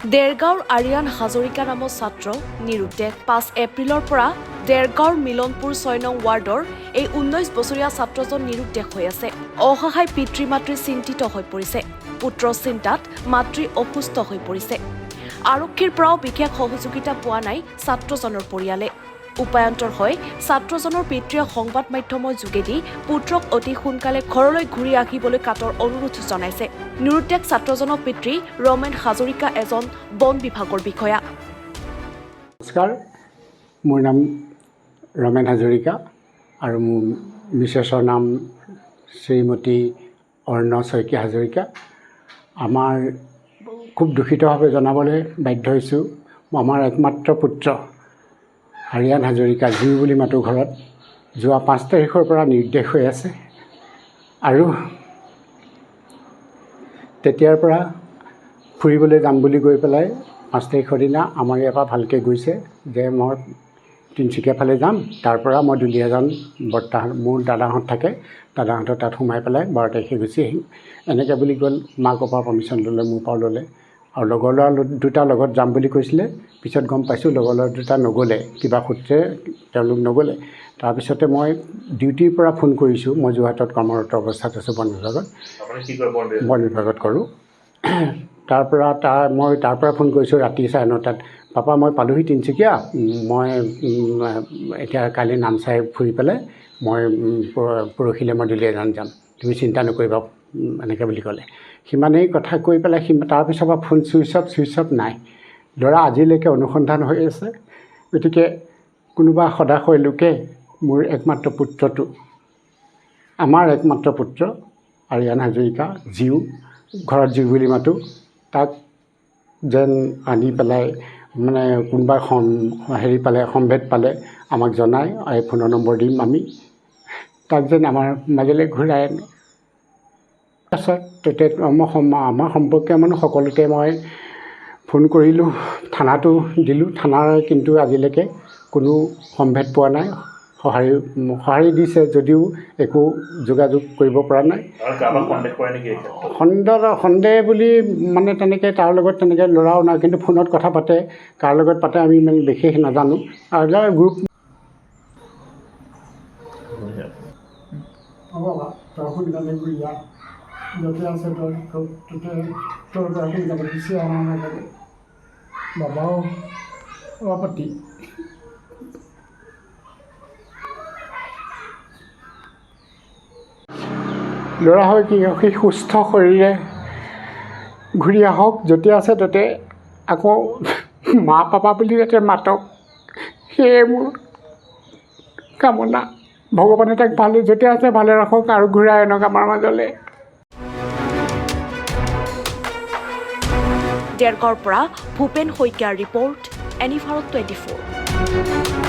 দেৰগাঁৱৰ আৰিয়ান হাজৰিকা নামৰ ছাত্ৰ নিৰুদ্দেশ ৫ এপ্ৰিলৰ পৰা দেৰগাঁৱৰ মিলনপুৰ ৬ নং ৱাৰ্ডৰ এই ১৯ বছৰীয়া ছাত্ৰজন নিৰুদ্দেশ হৈ আছে। অসহায় পিতৃ মাতৃ চিন্তিত হৈ পৰিছে। পুত্ৰৰ চিন্তাত মাতৃ অসুস্থ হৈ পৰিছে। আৰক্ষীৰ পৰাও বিশেষ সহযোগিতা পোৱা নাই ছাত্ৰজনৰ পৰিয়ালে। উপায়ন্তৰ হৈ ছাত্ৰজনৰ পিতৃয়ে সংবাদ মাধ্যমৰ যোগেদি পুত্ৰক অতি সোনকালে ঘৰলৈ ঘূৰি আহিবলৈ কাটৰ অনুৰোধ জনাইছে। নিৰুদ্দেশ ছাত্ৰজনৰ পিতৃ ৰমেন হাজৰিকা এজন বন বিভাগৰ বিষয়া। নমস্কাৰ, মোৰ নাম ৰমেন হাজৰিকা আৰু মোৰ মিছেছৰ নাম শ্ৰীমতী অৰ্ণ শইকীয়া হাজৰিকা। আমাৰ খুব দুখিতভাৱে জনাবলৈ বাধ্য হৈছোঁ, আমাৰ একমাত্ৰ পুত্ৰ আৰিয়ান হাজৰিকা জিউ বুলি মাতো ঘৰত যোৱা ৫ তাৰিখৰ পৰা নিৰুদ্দেশ হৈ আছে আৰু তেতিয়াৰ পৰা ফুৰিবলৈ যাম বুলি গৈ পেলাই ৫ তাৰিখৰ দিনা আমাৰ ইয়াৰ পৰা ভালকৈ গৈছে যে মই তিনিচুকীয়া ফালে যাম, তাৰ পৰা মই দুলীয়াজান মোৰ দাদাহঁত থাকে, দাদাহঁতৰ তাত সোমাই পেলাই ১২ তাৰিখে গুচি আহিম এনেকৈ বুলি গ'ল। মাকৰ পৰা পাৰ্মিশ্যন ল'লে, মোৰ পৰা ল'লে আৰু লগৰ ল'ৰা দুটা লগত যাম বুলি কৈছিলে। পিছত গম পাইছোঁ লগৰ ল'ৰা দুটা নগ'লে, কিবা সূত্ৰে তেওঁলোক নগ'লে। তাৰপিছতে মই ডিউটিৰ পৰা ফোন কৰিছোঁ, মই যোৰহাটত কৰ্মৰত অৱস্থাত আছোঁ বন বিভাগত কৰোঁ। মই তাৰ পৰা ফোন কৰিছোঁ ৰাতি 9:30 পাপা মই পালোহি তিনিচুকীয়া, মই এতিয়া কালি নামচাই ফুৰি পেলাই মই পৰহিলৈ মই দুলীয়াজান যাম, তুমি চিন্তা নকৰিবা এনেকৈ বুলি ক'লে। সিমানেই কথা কৈ পেলাই তাৰপিছৰ পৰা ফোন ছুইচ অফ নাই। ল'ৰা আজিলৈকে অনুসন্ধান হৈ আছে। গতিকে কোনোবা সদাশয় লোকে মোৰ একমাত্ৰ পুত্ৰটো, আমাৰ একমাত্ৰ পুত্ৰ আৰিয়ান হাজৰিকা জিউ, ঘৰত জিউ বুলি মাতো, তাক যেন আনি পেলাই মানে কোনোবা হেৰি পালে সম্ভেদ পালে আমাক জনাই, এই ফোনৰ নম্বৰ দিম আমি, তাক যেন আমাৰ মাজলৈ ঘূৰাই আনে। তাৰপাছত আমাৰ সম্পৰ্কীয় মানুহ সকলোতে মই ফোন কৰিলোঁ, থানাতো দিলোঁ, থানাৰ কিন্তু আজিলৈকে কোনো সম্ভেদ পোৱা নাই। সঁহাৰি দিছে যদিও একো যোগাযোগ কৰিব পৰা নাই। সন্দেহ বুলি মানে তেনেকৈ তাৰ লগত তেনেকৈ ল'ৰাও নাই, কিন্তু ফোনত কথা পাতে, কাৰ লগত পাতে আমি ইমান বিশেষ নাজানো। আৰু গ্ৰুপ তই সোনকালে ঘূৰি আহ, য'তে আছে তই সোনকালে গুচি অহা নাথাকে। বাবাও অপাতি ল'ৰা হয় কি সেই সুস্থ শৰীৰে ঘূৰি আহক, য'তে আছে ত'তে আকৌ মা পাপা বুলি যাতে মাতক, সেয়ে মোৰ কামনা। ভগৱানে তাক ভালে য'তে আছে ভালে ৰাখক আৰু ঘূৰাই আনক আমাৰ মাজলৈ। দেৰগাঁৱৰ পৰা ভূপেন শইকীয়াৰ ৰিপৰ্ট, এনি ভাৰত 24।